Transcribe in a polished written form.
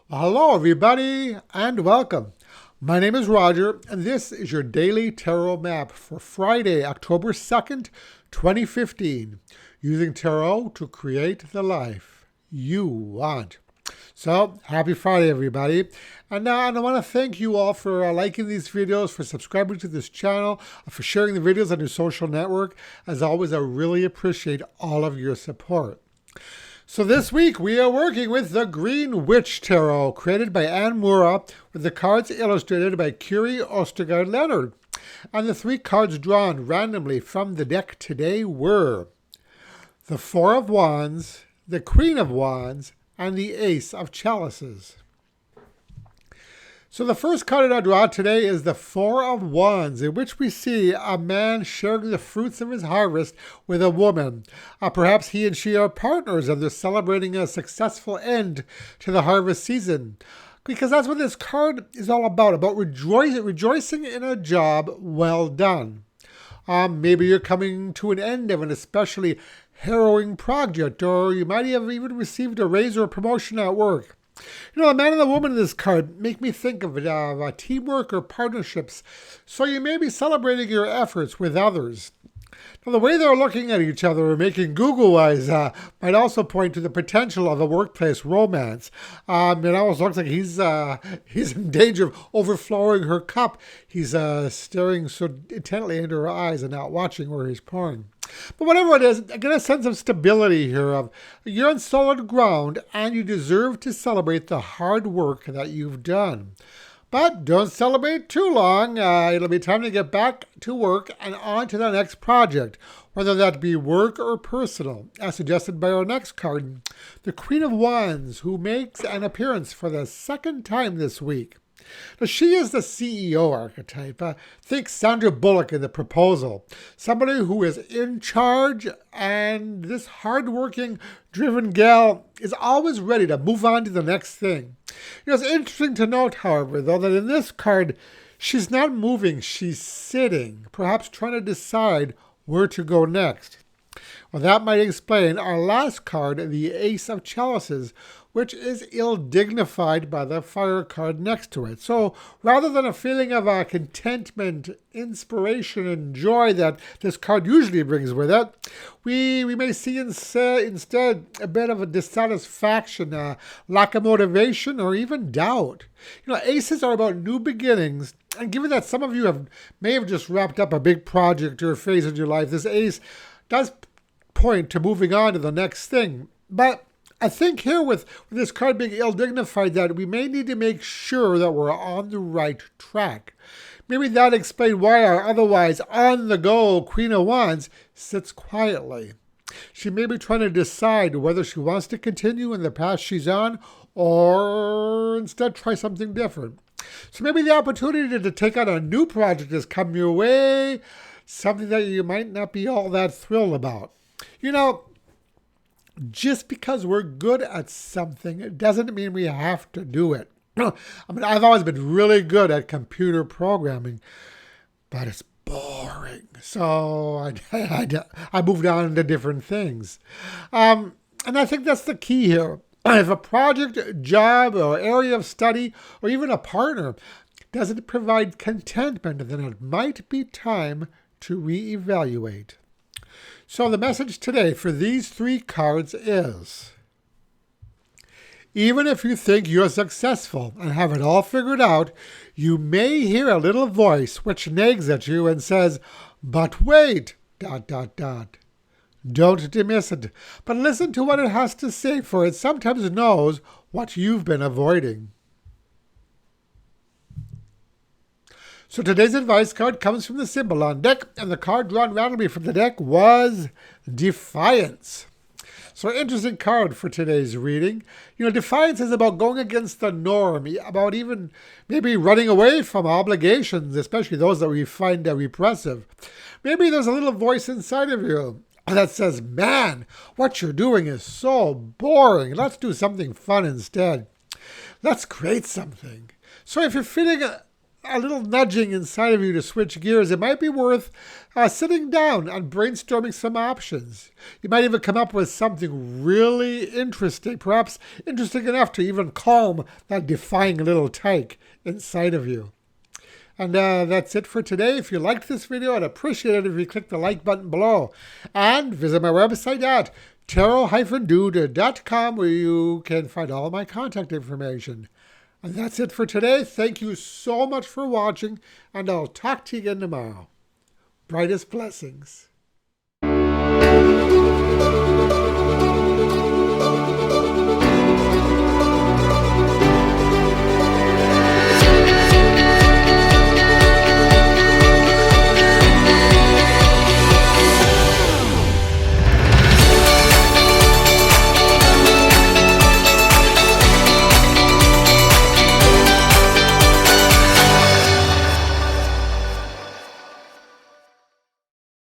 Hello, everybody, and welcome. My name is Roger, and this is your daily tarot map for Friday, October 2nd, 2015, using tarot to create the life you want. So, happy Friday, everybody. And I want to thank you all for liking these videos, for subscribing to this channel, for sharing the videos on your social network. As always, I really appreciate all of your support. So this week we are working with the Green Witch Tarot, created by Moura, with the cards illustrated by Kiri, Ostergaard, Leonard. And the three cards drawn randomly from the deck today were the Four of Wands, the Queen of Wands, and the Ace of Chalices. So the first card I draw today is the Four of Wands, in which we see a man sharing the fruits of his harvest with a woman. Perhaps he and she are partners and they're celebrating a successful end to the harvest season. Because that's what this card is all about rejoicing in a job well done. Maybe you're coming to an end of an especially harrowing project, or you might have even received a raise or a promotion at work. You know, the man and the woman in this card make me think of teamwork or partnerships, so you may be celebrating your efforts with others. Now, the way they're looking at each other or making Google eyes might also point to the potential of a workplace romance. It almost looks like he's in danger of overflowing her cup. He's staring so intently into her eyes and not watching where he's pouring. But whatever it is, I get a sense of stability here of you're on solid ground and you deserve to celebrate the hard work that you've done. But don't celebrate too long. It'll be time to get back to work and on to the next project, whether that be work or personal, as suggested by our next card, the Queen of Wands, who makes an appearance for the second time this week. Now, she is the CEO archetype. Think Sandra Bullock in The Proposal. Somebody who is in charge, and this hardworking, driven gal is always ready to move on to the next thing. You know, it's interesting to note, however, though, that in this card, she's not moving, she's sitting, perhaps trying to decide where to go next. Well, that might explain our last card, the Ace of Chalices, which is ill-dignified by the fire card next to it. So rather than a feeling of contentment, inspiration, and joy that this card usually brings with it, we may see instead a bit of a dissatisfaction, lack of motivation, or even doubt. You know, aces are about new beginnings, and given that some of you may have just wrapped up a big project or phase in your life, this ace does point to moving on to the next thing. But I think here with this card being ill-dignified that we may need to make sure that we're on the right track. Maybe that explains why our otherwise on-the-go Queen of Wands sits quietly. She may be trying to decide whether she wants to continue in the path she's on or instead try something different. So maybe the opportunity to take on a new project has come your way, something that you might not be all that thrilled about. You know, just because we're good at something, it doesn't mean we have to do it. I mean, I've always been really good at computer programming, but it's boring. So I moved on to different things. And I think that's the key here. If a project, job, or area of study, or even a partner doesn't provide contentment, then it might be time to reevaluate. So the message today for these three cards is, even if you think you're successful and have it all figured out, you may hear a little voice which nags at you and says, but wait, ... Don't dismiss it, but listen to what it has to say, for it sometimes knows what you've been avoiding. So today's advice card comes from the Symbolon deck, and the card drawn randomly from the deck was Defiance. So interesting card for today's reading. You know, defiance is about going against the norm, about even maybe running away from obligations, especially those that we find repressive. Maybe there's a little voice inside of you that says, man, what you're doing is so boring. Let's do something fun instead. Let's create something. So if you're feeling a little nudging inside of you to switch gears, it might be worth sitting down and brainstorming some options. You might even come up with something really interesting, perhaps interesting enough to even calm that defying little tyke inside of you. And that's it for today. If you liked this video, I'd appreciate it if you click the like button below. And visit my website at tarot-dude.com where you can find all my contact information. And that's it for today. Thank you so much for watching, and I'll talk to you again tomorrow. Brightest blessings.